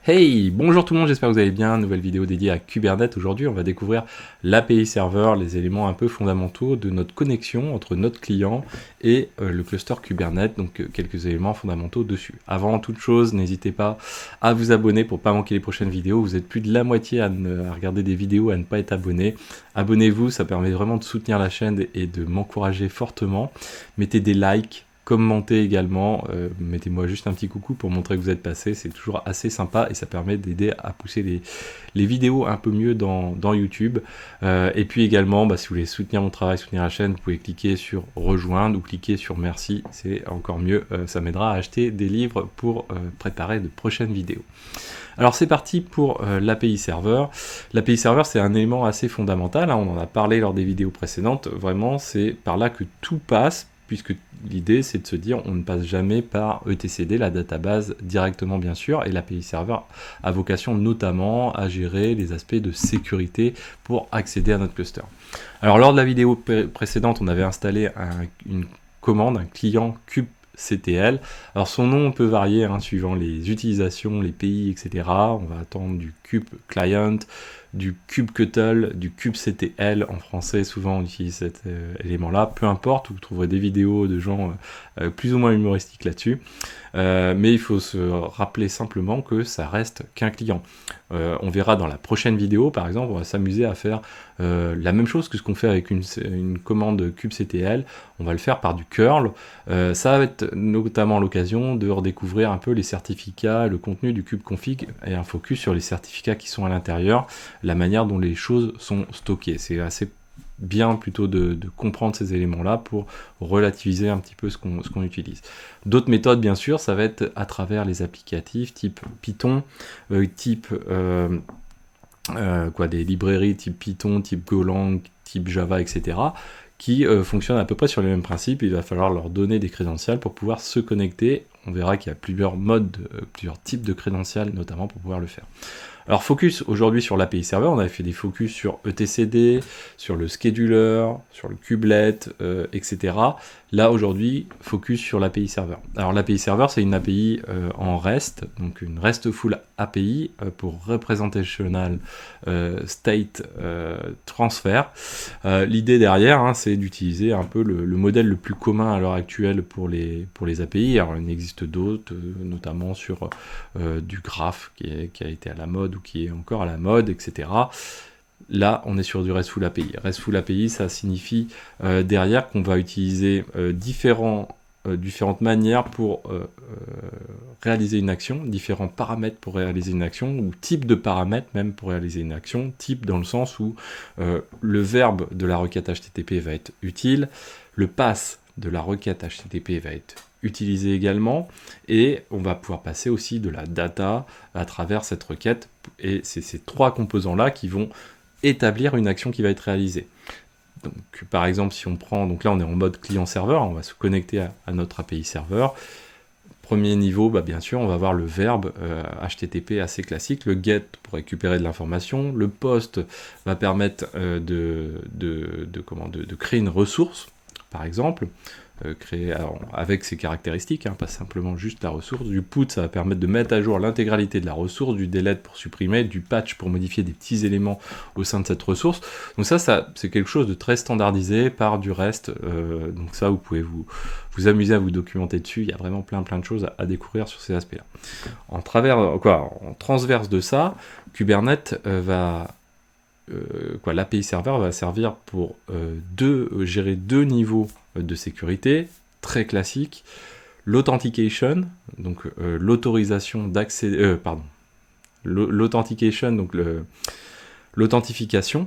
Hey, bonjour tout le monde, j'espère que vous allez bien. Nouvelle vidéo dédiée à Kubernetes. Aujourd'hui, on va découvrir l'API serveur, les éléments un peu fondamentaux de notre connexion entre notre client et le cluster Kubernetes, donc quelques éléments fondamentaux dessus. Avant toute chose, n'hésitez pas à vous abonner pour ne pas manquer les prochaines vidéos. Vous êtes plus de la moitié à regarder des vidéos, à ne pas être abonné. Abonnez-vous, ça permet vraiment de soutenir la chaîne et de m'encourager fortement. Mettez des likes. Commentez également, mettez-moi juste un petit coucou pour montrer que vous êtes passé, c'est toujours assez sympa et ça permet d'aider à pousser les vidéos un peu mieux dans YouTube. Et puis également, si vous voulez soutenir mon travail, soutenir la chaîne, vous pouvez cliquer sur rejoindre ou cliquer sur merci, c'est encore mieux, ça m'aidera à acheter des livres pour préparer de prochaines vidéos. Alors c'est parti pour l'API serveur. L'API serveur c'est un élément assez fondamental, hein, on en a parlé lors des vidéos précédentes, vraiment c'est par là que tout passe, puisque l'idée c'est de se dire on ne passe jamais par etcd, la database directement bien sûr, et l'API serveur a vocation notamment à gérer les aspects de sécurité pour accéder à notre cluster. Alors lors de la vidéo précédente, on avait installé une commande, un client kubectl. Alors son nom peut varier suivant les utilisations, les pays, etc. On va attendre du kubeclient, du kubectl, du kubectl en français, souvent on utilise cet élément-là, peu importe, vous trouverez des vidéos de gens plus ou moins humoristiques là-dessus, mais il faut se rappeler simplement que ça reste qu'un client. On verra dans la prochaine vidéo, par exemple, on va s'amuser à faire la même chose que ce qu'on fait avec une commande kubectl, on va le faire par du curl. Ça va être notamment l'occasion de redécouvrir un peu les certificats, le contenu du kubeconfig et un focus sur les certificats qui sont à l'intérieur, la manière dont les choses sont stockées. C'est assez bien plutôt de comprendre ces éléments-là pour relativiser un petit peu ce qu'on utilise. D'autres méthodes, bien sûr, ça va être à travers les applicatifs type Python, des librairies type Python, type Golang, type Java, etc., qui fonctionnent à peu près sur les mêmes principes. Il va falloir leur donner des crédentials pour pouvoir se connecter. On verra qu'il y a plusieurs modes, plusieurs types de crédentials, notamment pour pouvoir le faire. Alors focus aujourd'hui sur l'API serveur, on avait fait des focus sur etcd, sur le scheduler, sur le kubelet, etc. Là aujourd'hui, focus sur l'API serveur. Alors l'API serveur c'est une API en REST, donc une RESTful API pour Representational State Transfer. L'idée derrière, c'est d'utiliser un peu le modèle le plus commun à l'heure actuelle pour les API. Alors il existe d'autres, notamment sur du graph qui a été à la mode ou qui est encore à la mode, etc. Là, on est sur du RESTful API. RESTful API, ça signifie derrière qu'on va utiliser différentes manières pour réaliser une action, différents paramètres pour réaliser une action, ou type de paramètres même pour réaliser une action, type dans le sens où le verbe de la requête HTTP va être utile, le pass de la requête HTTP va être utilisé également, et on va pouvoir passer aussi de la data à travers cette requête, et c'est ces trois composants-là qui vont établir une action qui va être réalisée. Donc par exemple, si on prend, donc là on est en mode client-serveur, on va se connecter à notre API serveur. Premier niveau, bien sûr, on va avoir le verbe HTTP assez classique, le get pour récupérer de l'information, le post va permettre de créer une ressource, par exemple, créer avec ses caractéristiques, pas simplement juste la ressource. Du put, ça va permettre de mettre à jour l'intégralité de la ressource, du delete pour supprimer, du patch pour modifier des petits éléments au sein de cette ressource. Donc ça c'est quelque chose de très standardisé par du REST, donc ça vous pouvez vous amuser à vous documenter dessus, il y a vraiment plein de choses à découvrir sur ces aspects-là. En transverse de ça, Kubernetes l'API serveur va servir pour gérer deux niveaux de sécurité très classiques, l'authentication, donc l'autorisation d'accès, l'authentication, donc l'authentification,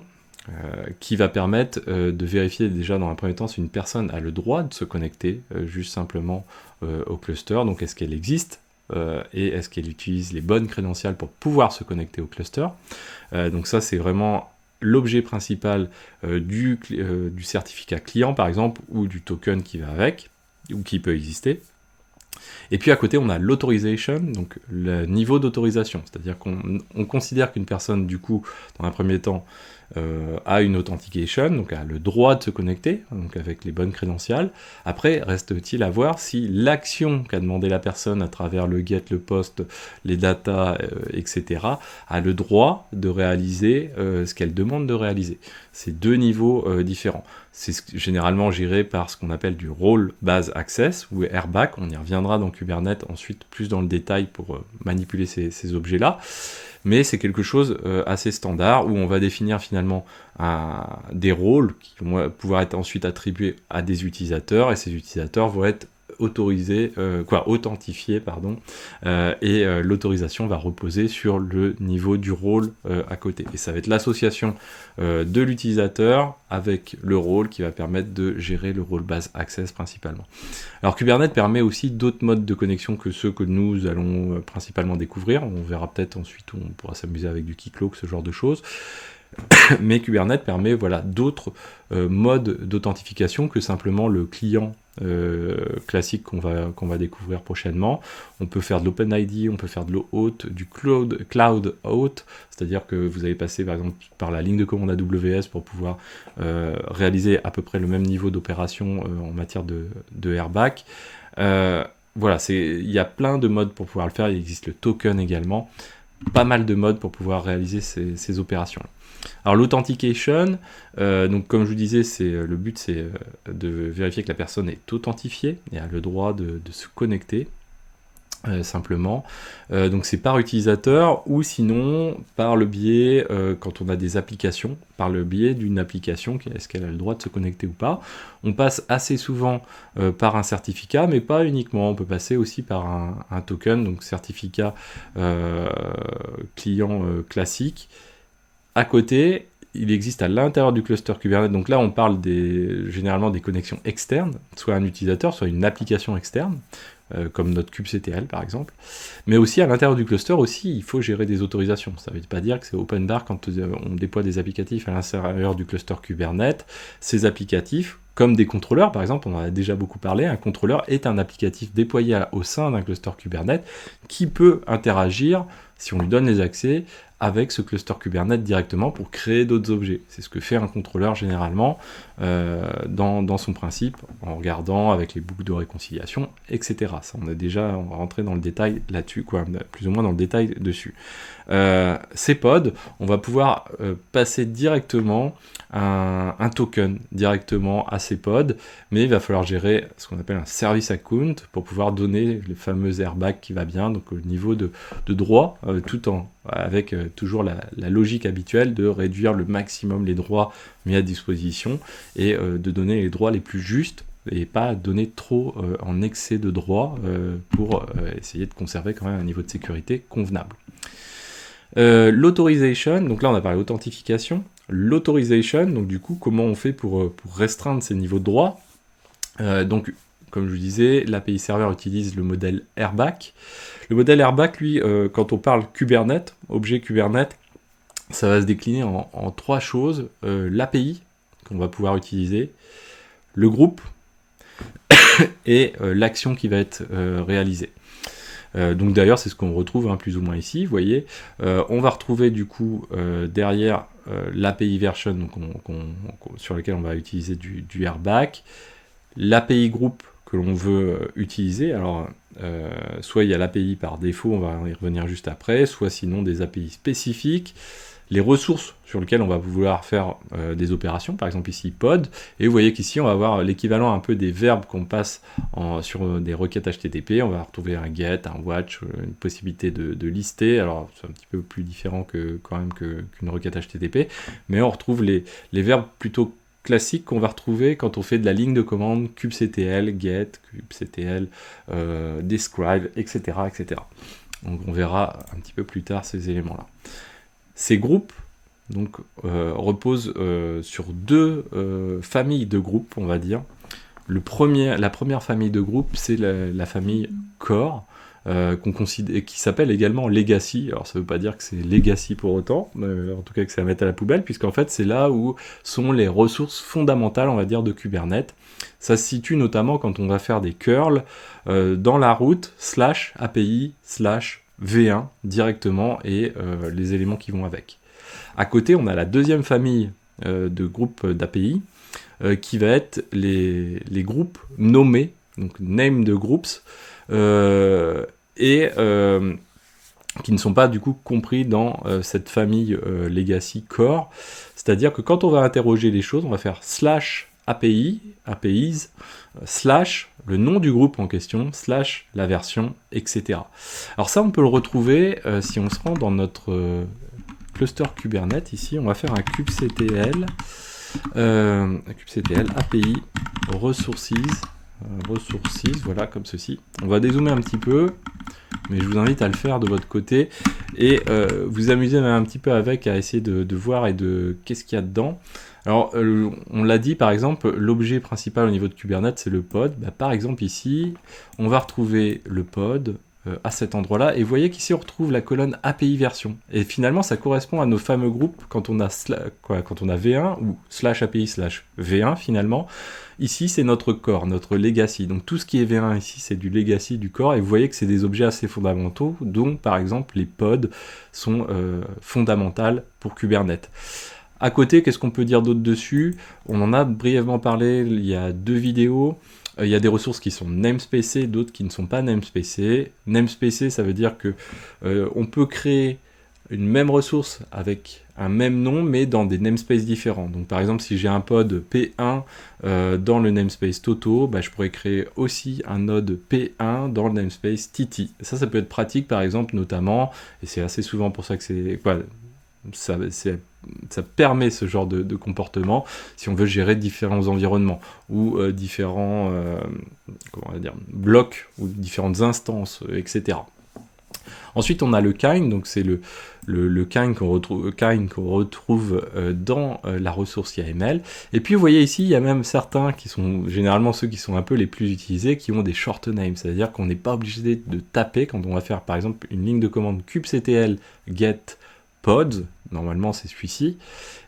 qui va permettre de vérifier déjà dans un premier temps si une personne a le droit de se connecter juste simplement au cluster, donc est-ce qu'elle existe, et est-ce qu'elle utilise les bonnes crédentials pour pouvoir se connecter au cluster. Donc ça c'est vraiment l'objet principal du certificat client par exemple, ou du token qui va avec, ou qui peut exister. Et puis à côté on a l'autorization, donc le niveau d'autorisation, c'est-à-dire qu'on considère qu'une personne du coup dans un premier temps a une authentication, donc a le droit de se connecter, donc avec les bonnes crédentials. Après, reste-t-il à voir si l'action qu'a demandé la personne à travers le get, le post, les data, etc., a le droit de réaliser ce qu'elle demande de réaliser. C'est deux niveaux différents. C'est généralement géré par ce qu'on appelle du Role Based Access, ou RBAC. On y reviendra dans Kubernetes ensuite plus dans le détail pour manipuler ces objets-là. Mais c'est quelque chose assez standard, où on va définir finalement des rôles qui vont pouvoir être ensuite attribués à des utilisateurs, et ces utilisateurs vont être authentifiés, et l'autorisation va reposer sur le niveau du rôle à côté. Et ça va être l'association de l'utilisateur avec le rôle qui va permettre de gérer le role based access principalement. Alors Kubernetes permet aussi d'autres modes de connexion que ceux que nous allons principalement découvrir. On verra peut-être ensuite, on pourra s'amuser avec du keycloak, ce genre de choses. Mais Kubernetes permet d'autres modes d'authentification que simplement le client classique qu'on va découvrir prochainement. On peut faire de l'OpenID, on peut faire de l'OAuth, du Cloud Auth, c'est-à-dire que vous allez passer par exemple par la ligne de commande AWS pour pouvoir réaliser à peu près le même niveau d'opération en matière de RBAC. Voilà, il y a plein de modes pour pouvoir le faire. Il existe le token également. Pas mal de modes pour pouvoir réaliser ces opérations. Alors l'authentication, donc comme je vous disais, le but c'est de vérifier que la personne est authentifiée et a le droit de se connecter simplement. Donc c'est par utilisateur ou sinon par le biais, quand on a des applications, par le biais d'une application, est-ce qu'elle a le droit de se connecter ou pas. On passe assez souvent par un certificat, mais pas uniquement, on peut passer aussi par un token, donc certificat client classique. À côté, il existe à l'intérieur du cluster Kubernetes, donc là on parle généralement des connexions externes, soit un utilisateur, soit une application externe, comme notre kubectl par exemple, mais aussi à l'intérieur du cluster aussi, il faut gérer des autorisations. Ça ne veut pas dire que c'est open bar quand on déploie des applicatifs à l'intérieur du cluster Kubernetes. Ces applicatifs, comme des contrôleurs par exemple, on en a déjà beaucoup parlé, un contrôleur est un applicatif déployé au sein d'un cluster Kubernetes qui peut interagir, si on lui donne les accès, avec ce cluster Kubernetes directement pour créer d'autres objets. C'est ce que fait un contrôleur généralement dans son principe, en regardant avec les boucles de réconciliation, etc. Ça, on a déjà rentré dans le détail là-dessus, plus ou moins dans le détail dessus. Ces pods, on va pouvoir passer directement un token directement à ces pods, mais il va falloir gérer ce qu'on appelle un service account pour pouvoir donner le fameux airbag qui va bien, donc au niveau de droit, tout avec toujours la logique habituelle de réduire le maximum les droits mis à disposition et de donner les droits les plus justes et pas donner trop en excès de droits pour essayer de conserver quand même un niveau de sécurité convenable. L'autorisation, donc là on a parlé d'authentification. L'autorisation, donc du coup comment on fait pour restreindre ces niveaux de droit. Donc comme je vous disais, l'API serveur utilise le modèle RBAC. Le modèle RBAC, lui, quand on parle Kubernetes, objet Kubernetes, ça va se décliner en trois choses. L'API qu'on va pouvoir utiliser, le groupe et l'action qui va être réalisée. Donc d'ailleurs c'est ce qu'on retrouve plus ou moins ici, vous voyez. On va retrouver du coup derrière l'API version donc sur lequel on va utiliser du RBAC, l'API group que l'on veut utiliser. Alors soit il y a l'API par défaut, on va y revenir juste après, soit sinon des API spécifiques, les ressources sur lesquelles on va vouloir faire des opérations, par exemple ici pod, et vous voyez qu'ici on va avoir l'équivalent un peu des verbes qu'on passe sur des requêtes HTTP. On va retrouver un get, un watch, une possibilité de lister. Alors c'est un petit peu plus différent qu'une requête HTTP, mais on retrouve les verbes plutôt classiques qu'on va retrouver quand on fait de la ligne de commande kubectl, get, kubectl, describe, etc., etc. Donc on verra un petit peu plus tard ces éléments-là. Ces groupes donc, reposent sur deux familles de groupes, on va dire. La première famille de groupes, c'est la famille core, qui s'appelle également Legacy. Alors ça ne veut pas dire que c'est Legacy pour autant, en tout cas que c'est à mettre à la poubelle, puisqu'en fait c'est là où sont les ressources fondamentales, on va dire, de Kubernetes. Ça se situe notamment quand on va faire des curls dans la route /API/V1 directement et les éléments qui vont avec. À côté, on a la deuxième famille de groupes d'API qui va être les groupes nommés, donc named groups, et qui ne sont pas du coup compris dans cette famille legacy core. C'est-à-dire que quand on va interroger les choses, on va faire slash API, APIs, slash le nom du groupe en question, slash la version, etc. Alors ça, on peut le retrouver si on se rend dans notre cluster Kubernetes. Ici, on va faire un kubectl, API resources, voilà, comme ceci. On va dézoomer un petit peu, mais je vous invite à le faire de votre côté et vous amuser même un petit peu avec, à essayer de voir et de qu'est-ce qu'il y a dedans. Alors, on l'a dit, par exemple, l'objet principal au niveau de Kubernetes, c'est le pod. Bah, par exemple, ici, on va retrouver le pod à cet endroit-là. Et vous voyez qu'ici, on retrouve la colonne API version. Et finalement, ça correspond à nos fameux groupes quand on a V1 ou slash API slash V1, finalement. Ici, c'est notre core, notre legacy. Donc, tout ce qui est V1 ici, c'est du legacy, du core. Et vous voyez que c'est des objets assez fondamentaux, dont, par exemple, les pods sont fondamentales pour Kubernetes. À côté, qu'est-ce qu'on peut dire d'autre dessus? On en a brièvement parlé, il y a 2 vidéos. Il y a des ressources qui sont namespacées, d'autres qui ne sont pas namespacées. Namespacées, ça veut dire que on peut créer une même ressource avec un même nom, mais dans des namespaces différents. Donc par exemple, si j'ai un pod P1 dans le namespace Toto, bah, je pourrais créer aussi un node P1 dans le namespace Titi. Ça peut être pratique, par exemple, notamment, et c'est assez souvent pour ça que c'est... Ça permet ce genre de comportement si on veut gérer différents environnements ou différents blocs ou différentes instances, etc. Ensuite, on a le kind, donc c'est le kind qu'on retrouve dans la ressource YAML. Et puis, vous voyez ici, il y a même certains qui sont généralement ceux qui sont un peu les plus utilisés, qui ont des short names, c'est-à-dire qu'on n'est pas obligé de taper quand on va faire, par exemple, une ligne de commande kubectl get pod, normalement c'est celui-ci,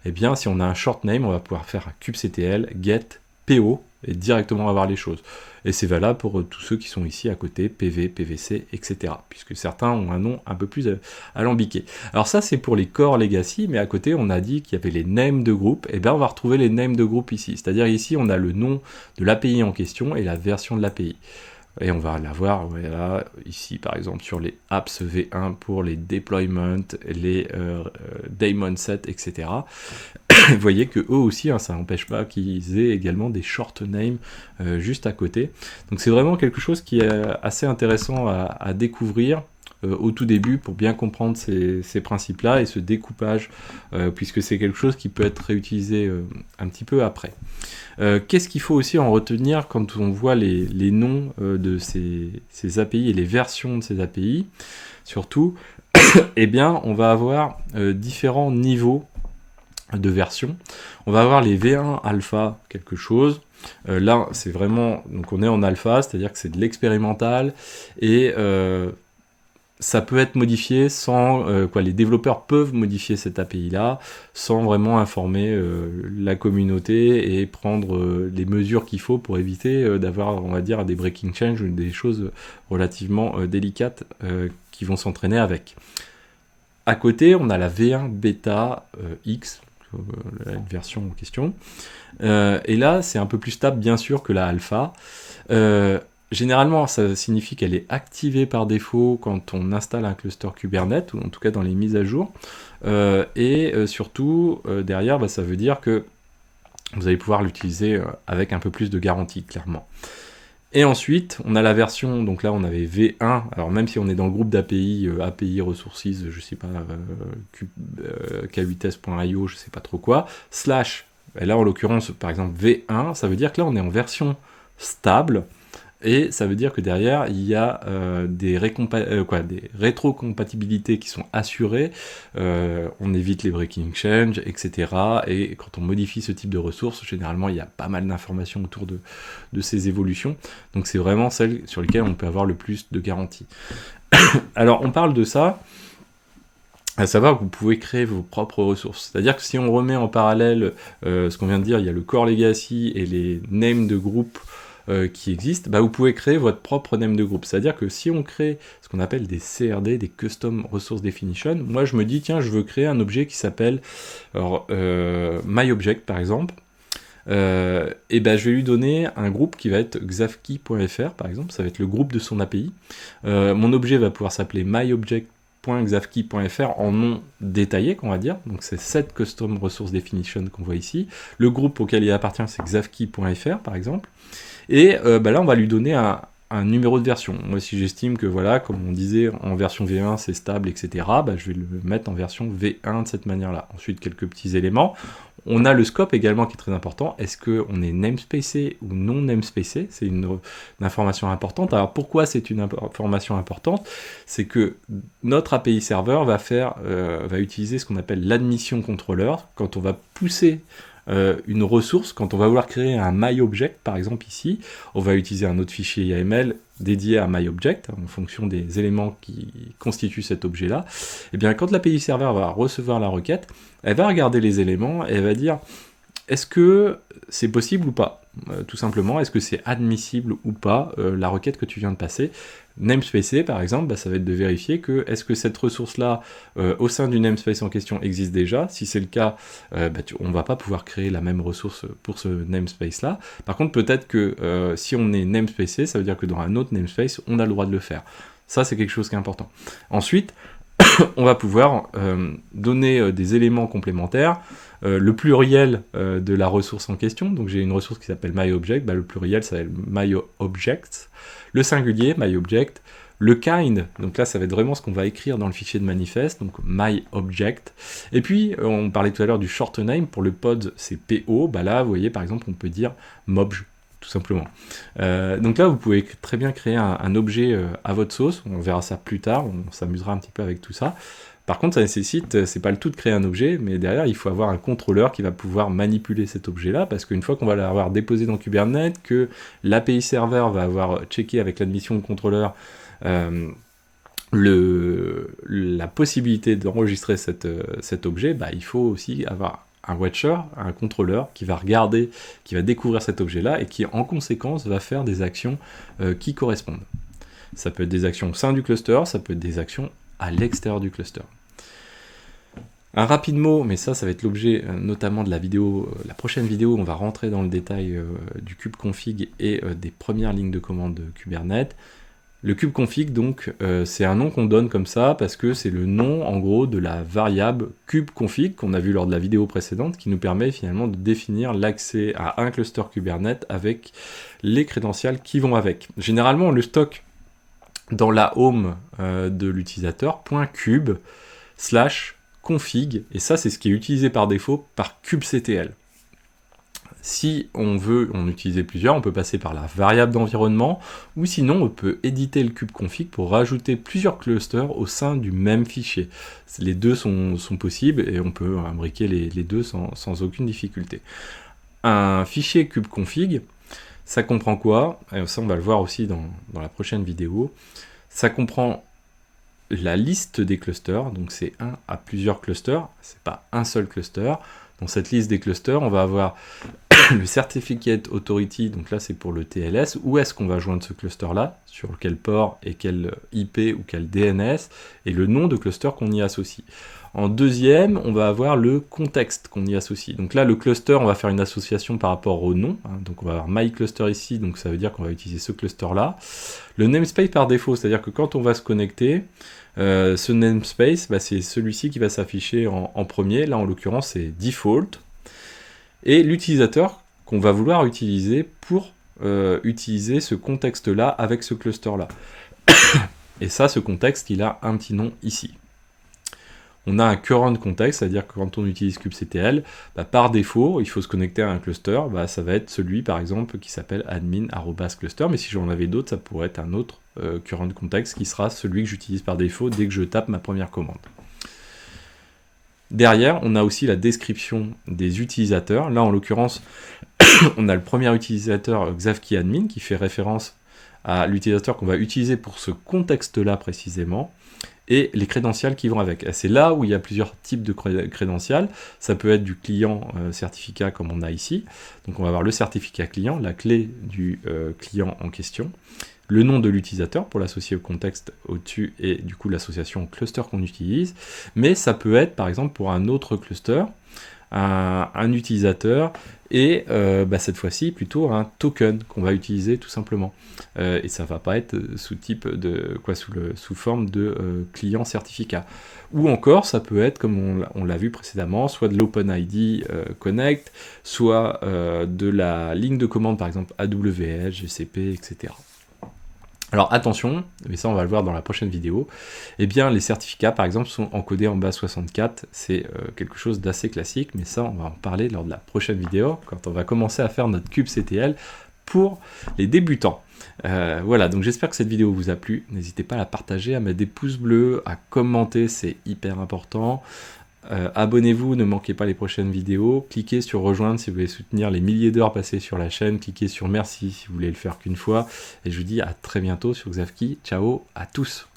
et bien si on a un short name, on va pouvoir faire un kubectl get po et directement avoir les choses. Et c'est valable pour tous ceux qui sont ici à côté, PV, PVC, etc. Puisque certains ont un nom un peu plus alambiqué. Alors ça c'est pour les core legacy, mais à côté on a dit qu'il y avait les names de groupe, et bien on va retrouver les names de groupe ici. C'est-à-dire ici on a le nom de l'API en question et la version de l'API. Et on va l'avoir voilà, ici par exemple sur les apps V1 pour les deployments, les daemon sets, etc. Vous voyez que eux aussi, ça n'empêche pas qu'ils aient également des short names juste à côté. Donc c'est vraiment quelque chose qui est assez intéressant à découvrir au tout début pour bien comprendre ces principes-là et ce découpage, puisque c'est quelque chose qui peut être réutilisé un petit peu après. Qu'est-ce qu'il faut aussi en retenir quand on voit les noms de ces API et les versions de ces API? Surtout, eh bien, on va avoir différents niveaux de version. On va avoir les V1 alpha quelque chose. Là, c'est vraiment... Donc on est en alpha, c'est-à-dire que c'est de l'expérimental et... ça peut être modifié sans... les développeurs peuvent modifier cette API-là sans vraiment informer la communauté et prendre les mesures qu'il faut pour éviter d'avoir, on va dire, des breaking change ou des choses relativement délicates qui vont s'entraîner avec. À côté, on a la V1 bêta X, la version en question. Et là, c'est un peu plus stable, bien sûr, que la alpha. Généralement, ça signifie qu'elle est activée par défaut quand on installe un cluster Kubernetes, ou en tout cas dans les mises à jour. Surtout, derrière, ça veut dire que vous allez pouvoir l'utiliser avec un peu plus de garantie, clairement. Et ensuite, on a la version, donc là on avait V1, alors même si on est dans le groupe d'API, API resources, je sais pas, k8s.io, je sais pas trop quoi, slash, et là en l'occurrence, par exemple V1, ça veut dire que là on est en version stable, et ça veut dire que derrière, il y a des rétrocompatibilités qui sont assurées, on évite les breaking change, etc. Et quand on modifie ce type de ressources, généralement, il y a pas mal d'informations autour de ces évolutions. Donc c'est vraiment celles sur lesquelles on peut avoir le plus de garanties. Alors, on parle de ça, à savoir que vous pouvez créer vos propres ressources. C'est-à-dire que si on remet en parallèle ce qu'on vient de dire, il y a le core legacy et les names de groupe qui existent, vous pouvez créer votre propre name de groupe. C'est-à-dire que si on crée ce qu'on appelle des CRD, des Custom Resource Definition, moi je me dis, tiens, je veux créer un objet qui s'appelle MyObject par exemple, et je vais lui donner un groupe qui va être xavkey.fr par exemple, ça va être le groupe de son API. Mon objet va pouvoir s'appeler myobject.xavkey.fr en nom détaillé, qu'on va dire, donc c'est cette Custom Resource Definition qu'on voit ici. Le groupe auquel il appartient, c'est xavkey.fr par exemple, et là on va lui donner un numéro de version. Moi, si j'estime que, voilà, comme on disait, en version V1, c'est stable, etc., je vais le mettre en version V1 de cette manière-là. Ensuite, quelques petits éléments. On a le scope également qui est très important. Est-ce qu'on est namespacé ou non namespacé? C'est une information importante. Alors, pourquoi c'est une information importante? C'est que notre API serveur va utiliser ce qu'on appelle l'admission contrôleur. Quand on va pousser une ressource, quand on va vouloir créer un myObject, par exemple ici, on va utiliser un autre fichier YAML dédié à myObject, en fonction des éléments qui constituent cet objet-là. Et bien, quand l'API serveur va recevoir la requête, elle va regarder les éléments et elle va dire, est-ce que c'est possible ou pas? Tout simplement, est-ce que c'est admissible ou pas la requête que tu viens de passer? Namespacé, par exemple, ça va être de vérifier que est-ce que cette ressource-là, au sein du namespace en question, existe déjà. Si c'est le cas, on ne va pas pouvoir créer la même ressource pour ce namespace-là. Par contre, peut-être que si on est namespacé, ça veut dire que dans un autre namespace, on a le droit de le faire. Ça, c'est quelque chose qui est important. Ensuite, on va pouvoir donner des éléments complémentaires. Le pluriel de la ressource en question, donc j'ai une ressource qui s'appelle myObject, le pluriel ça va être myObjects, le singulier myObject, le kind, donc là ça va être vraiment ce qu'on va écrire dans le fichier de manifeste, donc myObject, et puis on parlait tout à l'heure du short name, pour le pod c'est PO, là vous voyez par exemple on peut dire mobj, tout simplement. Donc là vous pouvez très bien créer un objet à votre sauce, on verra ça plus tard, on s'amusera un petit peu avec tout ça. Par contre, ça nécessite, c'est pas le tout de créer un objet, mais derrière, il faut avoir un contrôleur qui va pouvoir manipuler cet objet-là, parce qu'une fois qu'on va l'avoir déposé dans Kubernetes, que l'API serveur va avoir checké avec l'admission du contrôleur la possibilité d'enregistrer cet objet, il faut aussi avoir un watcher, un contrôleur qui va regarder, qui va découvrir cet objet-là, et qui en conséquence va faire des actions qui correspondent. Ça peut être des actions au sein du cluster, ça peut être des actions à l'extérieur du cluster. Un rapide mot, mais ça va être l'objet notamment de la vidéo, la prochaine vidéo, on va rentrer dans le détail du kubeconfig et des premières lignes de commande de Kubernetes. Le kubeconfig, donc, c'est un nom qu'on donne comme ça parce que c'est le nom, en gros, de la variable kubeconfig qu'on a vu lors de la vidéo précédente, qui nous permet finalement de définir l'accès à un cluster Kubernetes avec les crédentials qui vont avec. Généralement, on le stocke dans la home de l'utilisateur, .kube/config, et ça c'est ce qui est utilisé par défaut par kubectl. Si on veut en utiliser plusieurs, on peut passer par la variable d'environnement, ou sinon on peut éditer le kubeconfig pour rajouter plusieurs clusters au sein du même fichier. Les deux sont possibles, et on peut imbriquer les deux sans aucune difficulté. Un fichier kubeconfig, ça comprend quoi? Et ça, on va le voir aussi dans la prochaine vidéo. Ça comprend la liste des clusters, donc c'est un à plusieurs clusters, c'est pas un seul cluster. Dans cette liste des clusters, on va avoir le Certificate Authority, donc là c'est pour le TLS, où est-ce qu'on va joindre ce cluster-là, sur quel port et quel IP ou quel DNS, et le nom de cluster qu'on y associe. En deuxième, on va avoir le contexte qu'on y associe. Donc là, le cluster, on va faire une association par rapport au nom. Donc on va avoir myCluster ici, donc ça veut dire qu'on va utiliser ce cluster-là. Le namespace par défaut, c'est-à-dire que quand on va se connecter, ce namespace, c'est celui-ci qui va s'afficher en premier. Là, en l'occurrence, c'est default. Et l'utilisateur qu'on va vouloir utiliser pour utiliser ce contexte-là avec ce cluster-là. Et ça, ce contexte, il a un petit nom ici. On a un current context, c'est-à-dire que quand on utilise kubectl, par défaut, il faut se connecter à un cluster, ça va être celui par exemple qui s'appelle admin@cluster, mais si j'en avais d'autres, ça pourrait être un autre current context qui sera celui que j'utilise par défaut dès que je tape ma première commande. Derrière, on a aussi la description des utilisateurs. Là, en l'occurrence, on a le premier utilisateur xavkeyadmin qui fait référence à l'utilisateur qu'on va utiliser pour ce contexte-là précisément. et les crédentials qui vont avec. C'est là où il y a plusieurs types de crédentials. Ça peut être du client certificat comme on a ici. Donc on va avoir le certificat client, la clé du client en question, le nom de l'utilisateur pour l'associer au contexte au-dessus et du coup l'association au cluster qu'on utilise. Mais ça peut être par exemple pour un autre cluster, un utilisateur et cette fois-ci plutôt un token qu'on va utiliser tout simplement. Et ça va pas être sous forme de client certificat. Ou encore ça peut être comme on l'a vu précédemment, soit de l'OpenID Connect, soit de la ligne de commande par exemple AWS, GCP, etc. Alors attention, mais ça on va le voir dans la prochaine vidéo, eh bien les certificats par exemple sont encodés en base 64, c'est quelque chose d'assez classique, mais ça on va en parler lors de la prochaine vidéo, quand on va commencer à faire notre kubectl pour les débutants. Voilà, donc j'espère que cette vidéo vous a plu, n'hésitez pas à la partager, à mettre des pouces bleus, à commenter, c'est hyper important. Abonnez-vous, ne manquez pas les prochaines vidéos, cliquez sur rejoindre si vous voulez soutenir les milliers d'heures passées sur la chaîne, cliquez sur merci si vous voulez le faire qu'une fois, et je vous dis à très bientôt sur Xavki, ciao à tous.